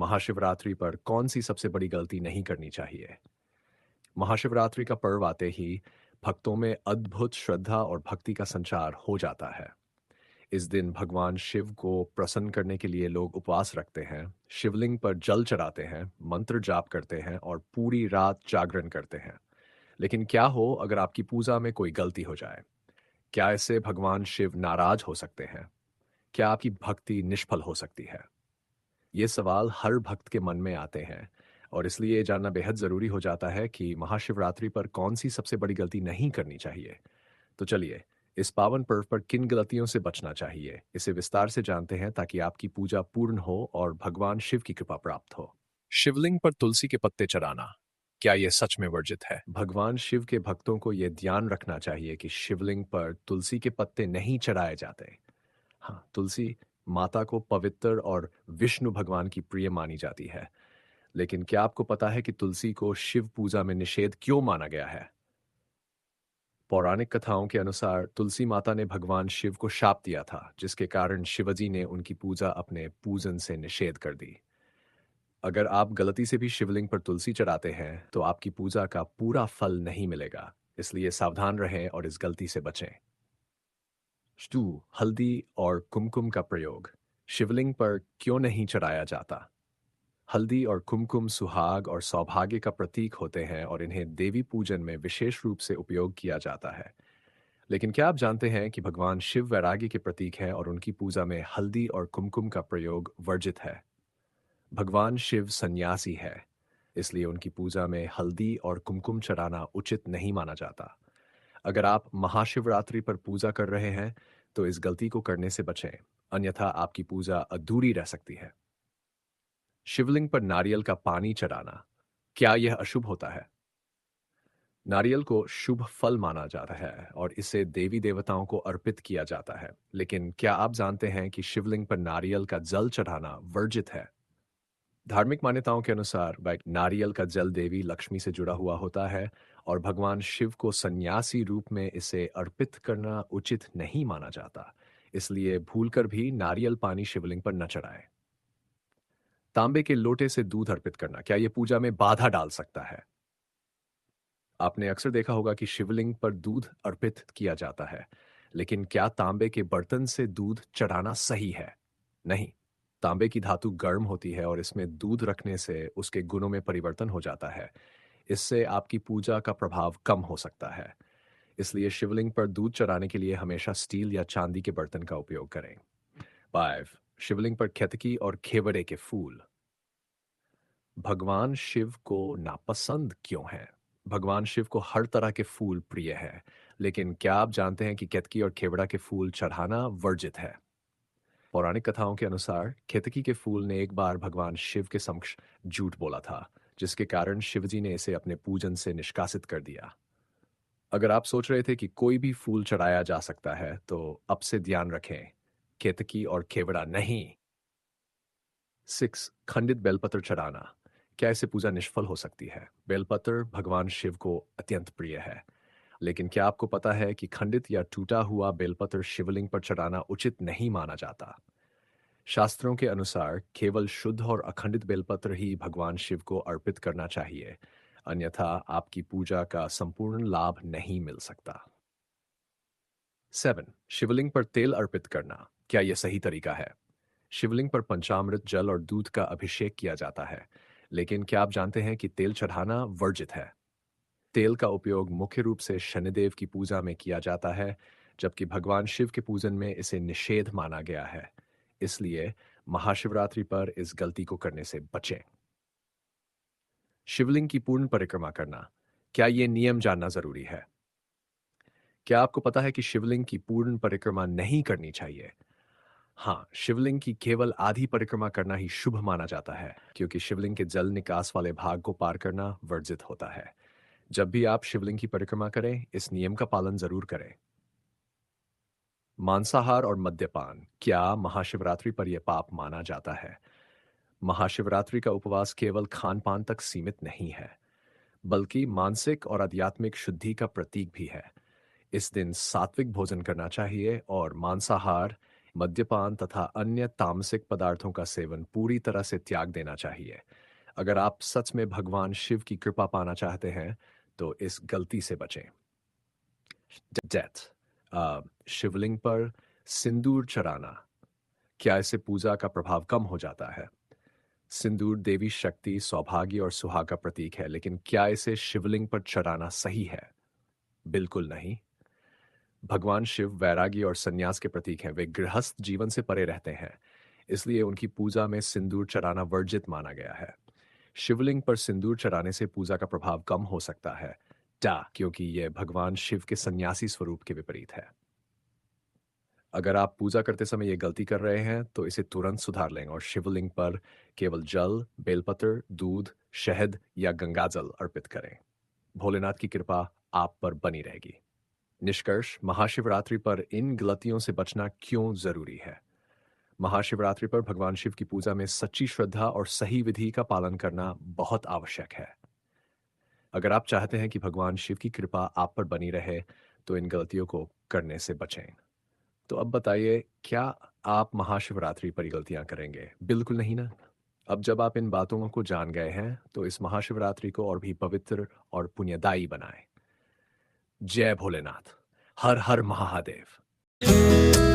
महाशिवरात्रि पर कौन सी सबसे बड़ी गलती नहीं करनी चाहिए? महाशिवरात्रि का पर्व आते ही भक्तों में अद्भुत श्रद्धा और भक्ति का संचार हो जाता है। इस दिन भगवान शिव को प्रसन्न करने के लिए लोग उपवास रखते हैं, शिवलिंग पर जल चढ़ाते हैं, मंत्र जाप करते हैं और पूरी रात जागरण करते हैं। लेकिन क्या हो अगर आपकी पूजा में कोई गलती हो जाए? क्या इससे भगवान शिव नाराज हो सकते हैं? क्या आपकी भक्ति निष्फल हो सकती है? ये सवाल हर भक्त के मन में आते हैं और इसलिए ये जानना बेहद ज़रूरी हो जाता है कि महाशिवरात्रि पर कौन सी सबसे बड़ी गलती नहीं करनी चाहिए। तो चलिए, इस पावन पर्व पर किन गलतियों से बचना चाहिए, इसे विस्तार से जानते हैं ताकि आपकी पूजा पूर्ण हो और भगवान शिव की कृपा प्राप्त हो। शिवलिंग पर तुलसी के पत्ते चढ़ाना, क्या यह सच में वर्जित है? भगवान शिव के भक्तों को यह ध्यान रखना चाहिए कि शिवलिंग पर तुलसी के पत्ते नहीं चढ़ाए जाते। हाँ, तुलसी माता को पवित्र और विष्णु भगवान की प्रिय मानी जाती है। लेकिन क्या आपको पता है कि तुलसी को शिव पूजा में निषेध क्यों माना गया है? पौराणिक कथाओं के अनुसार तुलसी माता ने भगवान शिव को शाप दिया था, जिसके कारण शिवजी ने उनकी पूजा अपने पूजन से निषेध कर दी। अगर आप गलती से भी शिवलिंग पर तुलसी चढ़ाते हैं, तो आपकी पूजा का पूरा फल नहीं मिलेगा। इसलिए सावधान रहें और इस गलती से बचें। स्टू, हल्दी और कुमकुम का प्रयोग शिवलिंग पर क्यों नहीं चढ़ाया जाता? हल्दी और कुमकुम सुहाग और सौभाग्य का प्रतीक होते हैं और इन्हें देवी पूजन में विशेष रूप से उपयोग किया जाता है। लेकिन क्या आप जानते हैं कि भगवान शिव वैराग्य के प्रतीक हैं और उनकी पूजा में हल्दी और कुमकुम का प्रयोग वर्जित है? भगवान शिव सन्यासी है, इसलिए उनकी पूजा में हल्दी और कुमकुम चढ़ाना उचित नहीं माना जाता। अगर आप महाशिवरात्रि पर पूजा कर रहे हैं, तो इस गलती को करने से बचें, अन्यथा आपकी पूजा अधूरी रह सकती है। शिवलिंग पर नारियल का पानी चढ़ाना, क्या यह अशुभ होता है? नारियल को शुभ फल माना जाता है और इसे देवी देवताओं को अर्पित किया जाता है। लेकिन क्या आप जानते हैं कि शिवलिंग पर नारियल का जल चढ़ाना वर्जित है? धार्मिक मान्यताओं के अनुसार नारियल का जल देवी लक्ष्मी से जुड़ा हुआ होता है और भगवान शिव को सन्यासी रूप में इसे अर्पित करना उचित नहीं माना जाता। इसलिए भूलकर भी नारियल पानी शिवलिंग पर न चढ़ाएं। तांबे के लोटे से दूध अर्पित करना, क्या यह पूजा में बाधा डाल सकता है? आपने अक्सर देखा होगा कि शिवलिंग पर दूध अर्पित किया जाता है, लेकिन क्या तांबे के बर्तन से दूध चढ़ाना सही है? नहीं। तांबे की धातु गर्म होती है और इसमें दूध रखने से उसके गुणों में परिवर्तन हो जाता है। इससे आपकी पूजा का प्रभाव कम हो सकता है। इसलिए शिवलिंग पर दूध चढ़ाने के लिए हमेशा स्टील या चांदी के बर्तन का उपयोग करें। 5. शिवलिंग पर केतकी और खेवड़े के फूल, भगवान शिव को नापसंद क्यों है? भगवान शिव को हर तरह के फूल प्रिय है, लेकिन क्या आप जानते हैं कि केतकी और खेवड़ा के फूल चढ़ाना वर्जित है? पौराणिक कथाओं के अनुसार केतकी के फूल ने एक बार भगवान शिव के समक्ष झूठ बोला था, जिसके कारण शिवजी ने इसे अपने पूजन से निष्कासित कर दिया। अगर आप सोच रहे थे कि कोई भी फूल चढ़ाया जा सकता है, तो अब से ध्यान रखें, केतकी और खेवड़ा नहीं। 6. खंडित बेलपत्र चढ़ाना, क्या इससे पूजा निष्फल हो सकती है? बेलपत्र भगवान शिव को अत्यंत प्रिय है, लेकिन क्या आपको पता है कि खंडित या टूटा हुआ बेलपत्र शिवलिंग पर चढ़ाना उचित नहीं माना जाता? शास्त्रों के अनुसार केवल शुद्ध और अखंडित बेलपत्र ही भगवान शिव को अर्पित करना चाहिए, अन्यथा आपकी पूजा का संपूर्ण लाभ नहीं मिल सकता। 7. शिवलिंग पर तेल अर्पित करना, क्या यह सही तरीका है? शिवलिंग पर पंचामृत जल और दूध का अभिषेक किया जाता है, लेकिन क्या आप जानते हैं कि तेल चढ़ाना वर्जित है? तेल का उपयोग मुख्य रूप से शनिदेव की पूजा में किया जाता है, जबकि भगवान शिव के पूजन में इसे निषेध माना गया है। इसलिए महाशिवरात्रि पर इस गलती को करने से बचें। शिवलिंग की पूर्ण परिक्रमा करना, क्या ये नियम जानना जरूरी है? क्या आपको पता है कि शिवलिंग की पूर्ण परिक्रमा नहीं करनी चाहिए? हाँ, शिवलिंग की केवल आधी परिक्रमा करना ही शुभ माना जाता है, क्योंकि शिवलिंग के जल निकास वाले भाग को पार करना वर्जित होता है। जब भी आप शिवलिंग की परिक्रमा करें, इस नियम का पालन जरूर करें। मांसाहार और मद्यपान, क्या महाशिवरात्रि पर यह पाप माना जाता है? महाशिवरात्रि का उपवास केवल खान पान तक सीमित नहीं है, बल्कि मानसिक और आध्यात्मिक शुद्धि का प्रतीक भी है। इस दिन सात्विक भोजन करना चाहिए और मांसाहार मद्यपान तथा अन्य तामसिक पदार्थों का सेवन पूरी तरह से त्याग देना चाहिए। अगर आप सच में भगवान शिव की कृपा पाना चाहते हैं, तो इस गलती से बचें। डेथ शिवलिंग पर सिंदूर चढ़ाना, क्या इससे पूजा का प्रभाव कम हो जाता है? सिंदूर देवी शक्ति, सौभाग्य और सुहाग का प्रतीक है, लेकिन क्या इसे शिवलिंग पर चढ़ाना सही है? बिल्कुल नहीं। भगवान शिव वैरागी और संन्यास के प्रतीक हैं। वे गृहस्थ जीवन से परे रहते हैं, इसलिए उनकी पूजा में सिंदूर चढ़ाना वर्जित माना गया है। शिवलिंग पर सिंदूर चढ़ाने से पूजा का प्रभाव कम हो सकता है, क्योंकि यह भगवान शिव के सन्यासी स्वरूप के विपरीत है। अगर आप पूजा करते समय ये गलती कर रहे हैं, तो इसे तुरंत सुधार लें और शिवलिंग पर केवल जल, बेलपत्र, दूध, शहद या गंगाजल अर्पित करें। भोलेनाथ की कृपा आप पर बनी रहेगी। निष्कर्ष, महाशिवरात्रि पर इन गलतियों से बचना क्यों जरूरी है? महाशिवरात्रि पर भगवान शिव की पूजा में सच्ची श्रद्धा और सही विधि का पालन करना बहुत आवश्यक है। अगर आप चाहते हैं कि भगवान शिव की कृपा आप पर बनी रहे, तो इन गलतियों को करने से बचें। तो अब बताइए, क्या आप महाशिवरात्रि पर ये गलतियां करेंगे? बिल्कुल नहीं ना? अब जब आप इन बातों को जान गए हैं, तो इस महाशिवरात्रि को और भी पवित्र और पुण्यदायी बनाएं। जय भोलेनाथ। हर हर महादेव।